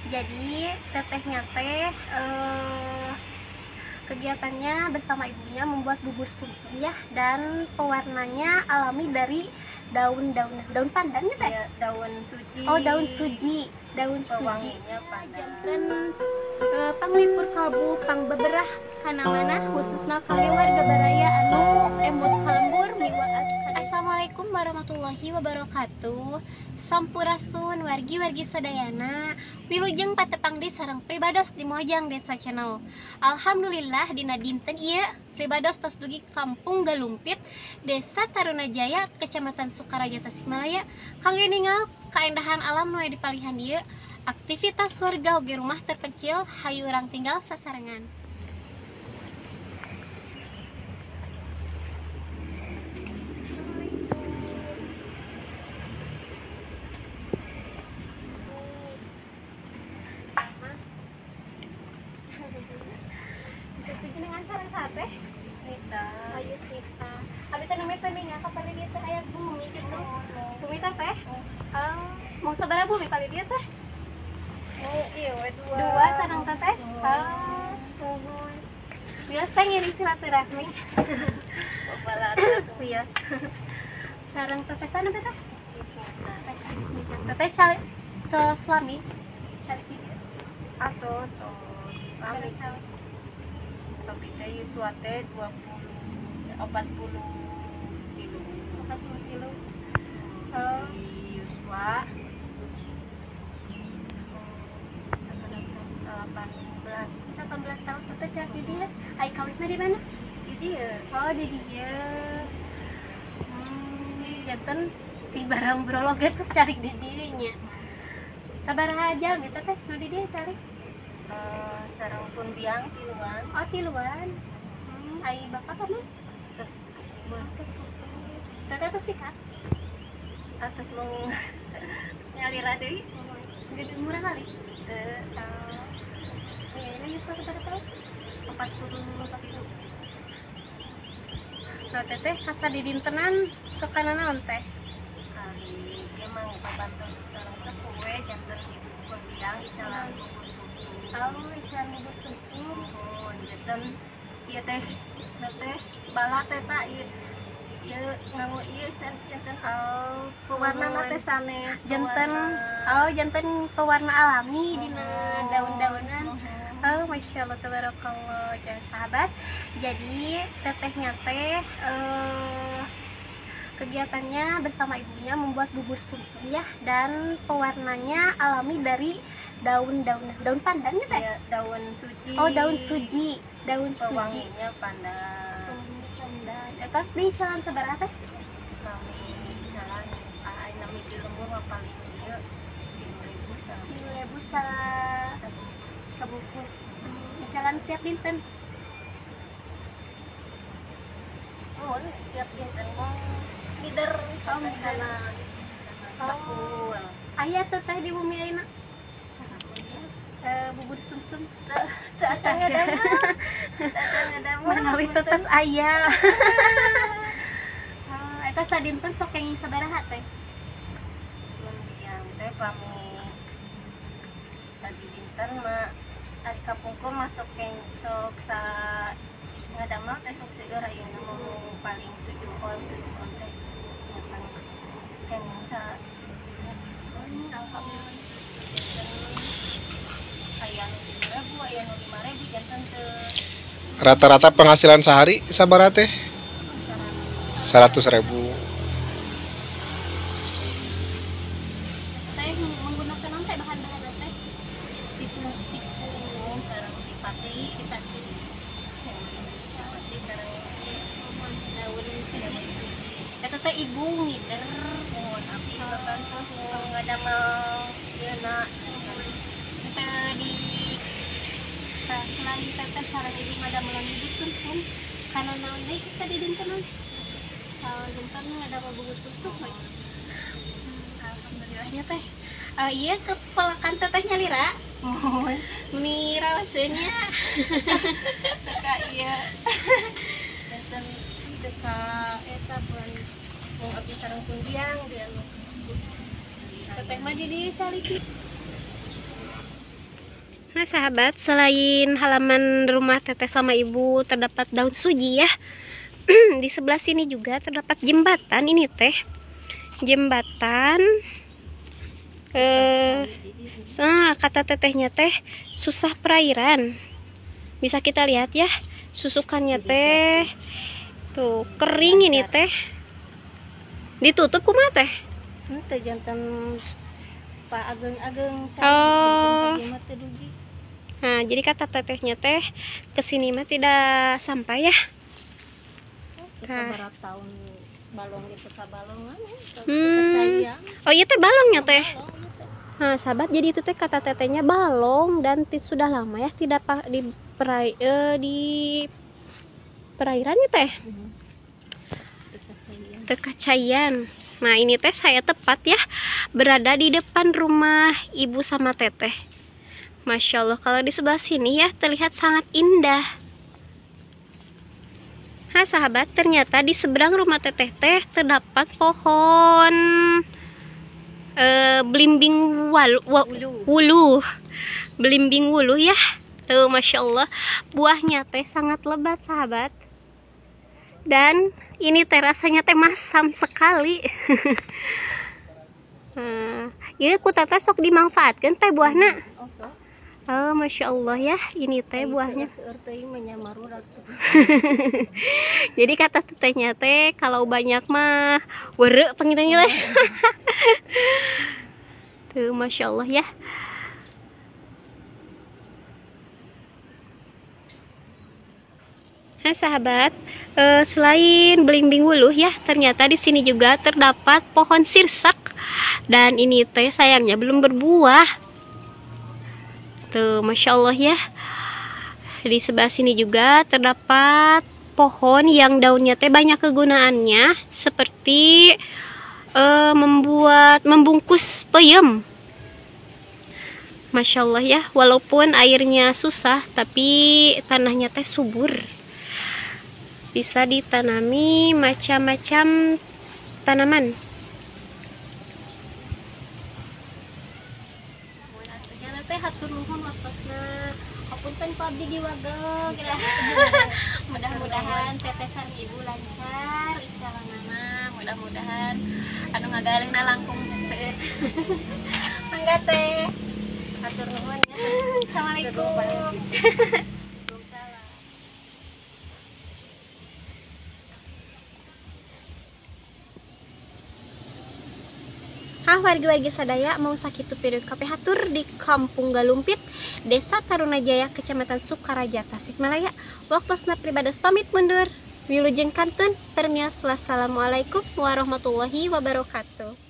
Jadi tetehnya teh kegiatannya bersama ibunya membuat bubur sumsum ya, dan pewarnanya alami dari daun pandan gitu ya? Daun suji. Oh, daun suji. Pewanginya pandan. Janten panglipur kalbu pang beberah kana mana khususna kangge warga baraya anu embut kalembur miwa Assalamualaikum warahmatullahi wabarakatuh. Sampurasun wargi-wargi sadayana wilujeng patepang di sareng pribados di Mojang Desa Channel. Alhamdulillah dina dinten ieu pribados tos dugi Kampung Galumpit, Desa Tarunajaya, Kecamatan Sukaraja, Tasikmalaya. Kangge ningal kaendahan alam nu di palihan ieu, aktivitas warga oge rumah terpencil hayu urang tinggal sasarengan. Dengan sareng sate Nita. Ayo Nita. Abi teh namanya peningnya kapan dia teh aya bumi gitu. Bumi teh teh. Mau sabaraha bumi kali dia teh? Iya, Dua sareng teh. Nuhun. Bias teh ngiring silaturahmi. Bias. Sareng teh sana teh. Teh cari ke suami. Cari dia. Atau suami. Tapi teh Yuswa teh 40 kilo. 40 kilo. Yuswa 18 tahun teh cari dia. Ai kawitna di mana? Di dia. Oh, di dia. Janten si barang brolog itu cari di dirinya. Sabaraha aja gitu teh nu di dia cari. Sarang pun biang tiluan. Oh, tiluan. Ai bapak kamu? Terus Tadi atas pikat. atas mau nyalira deui. Gede murah kali. Ini Yusuf kita tahu 40 kilo. Nah, teteh kasa di dintenan sokana naon teh? Ari emang pabantu sareng teh kue janten ibu pun biang isalan bubur susu. Tahu ikan bubur susu. Oh, janten ieu teh bala teh tak ieu nganggo ieu janten pewarna teh sanes Janten janten pewarna alami dina daun-daunan. Oh, Masya Allah, tabarakallah. Jangan sahabat. Jadi tetehnya teh kegiatannya bersama ibunya membuat bubur sumsum ya, dan pewarnanya alami dari daun pandan gitu ya? Daun suji. Oh, daun suji. Pewanginya pandan. Eta di jalan sabaraha teh? Kami jalan nami di lembur mah paling ieu 5.000 kabungkus. Di jalan tiap dinten. Oh, tiap dinten mah lider sana. Oh, Aya teh teh di bumi ayeuna. Bubur sumsum. Acang ada Menawi tetes aya. Eta sadinten sok kenging sabaraha teh? Yang teh pami tadi dinten mah ari kapungkur masuk sok sa ngadamel teh sok seger ayeuna mau paling 7 on teh kan sa alhamdulillah aya nu 3.000 aya nu 5.000 janten teu. Rata-rata penghasilan sehari sabaraha teh? 100.000. Teh menggunakan naon teh bahan-bahan teh? Tepung sareng sipati sareng daun suji. Eta teh ibu ngider. Mohon abdi babantos ngadamel yeuna Teh di selain teteh sareng ibu ngadamelan bubur sumsum, kana naon deui bisa di dintenan? Dinten ngadamel bubur sumsum we. Alhamdulillahnya teh. Iya kepelakan teteh nyalira. mohon Meni raoseunya. teka ieu janten teka eta bulan mau abdi sareng pun biang dia Teteh mah jadi saliki. Nah sahabat, selain halaman rumah teteh sama ibu terdapat daun suji ya, di sebelah sini juga terdapat jembatan. Ini teh jembatan, kata tetehnya teh susah perairan. Bisa kita lihat ya, susukannya teh tuh kering. Ini teh ditutup kumaha teh? Teh jantan Pak Ageng Oh. Nah, jadi kata tetehnya teh kesini mah tidak sampai ya. Beberapa tahun balong itu kabalongan Oh iya teh balongnya teh. Nah sahabat, jadi itu teh kata tetehnya balong dan sudah lama ya tidak di perairannya teh. Kekacayan. Nah ini teh saya tepat ya berada di depan rumah ibu sama teteh. Masya Allah, kalau di sebelah sini ya terlihat sangat indah. Nah sahabat, ternyata di seberang rumah teteh teh terdapat pohon belimbing wuluh. Belimbing wuluh ya. Tuh Masya Allah, buahnya teh sangat lebat sahabat. Dan ini teh rasanya teh masam sekali. Nah, ini ku teteh sok dimanfaatkan teh buahnya. Oh Masya Allah ya, ini teh buahnya. Jadi kata tetehnya teh kalau banyak mah were penginanya lah. Tuh Masya Allah ya. Nah sahabat, selain belimbing wuluh ya, ternyata di sini juga terdapat pohon sirsak. Dan ini teh sayangnya belum berbuah. Tuh Masya Allah ya. Di sebelah sini juga terdapat pohon yang daunnya teh banyak kegunaannya, seperti membungkus peyem. Masya Allah ya, walaupun airnya susah tapi tanahnya teh subur. Bisa ditanami macam-macam tanaman. Hatur nuhun waktunya. Apunten Pak Abdi diwagel. Mudah-mudahan tetesan ibu lancar, insyaallah nama. Mudah-mudahan anu ngagalenna langkung seueur. Mangga teh. Hatur nuhun ya. Assalamualaikum. Warga-warga sadaya mau sakitu periode kape hatur di Kampung Galumpit, Desa Tarunajaya, Kecamatan Sukaraja, Tasikmalaya. Waktosna pribados pamit mundur. Wilujeng kantun permios. Wassalamualaikum warahmatullahi wabarakatuh.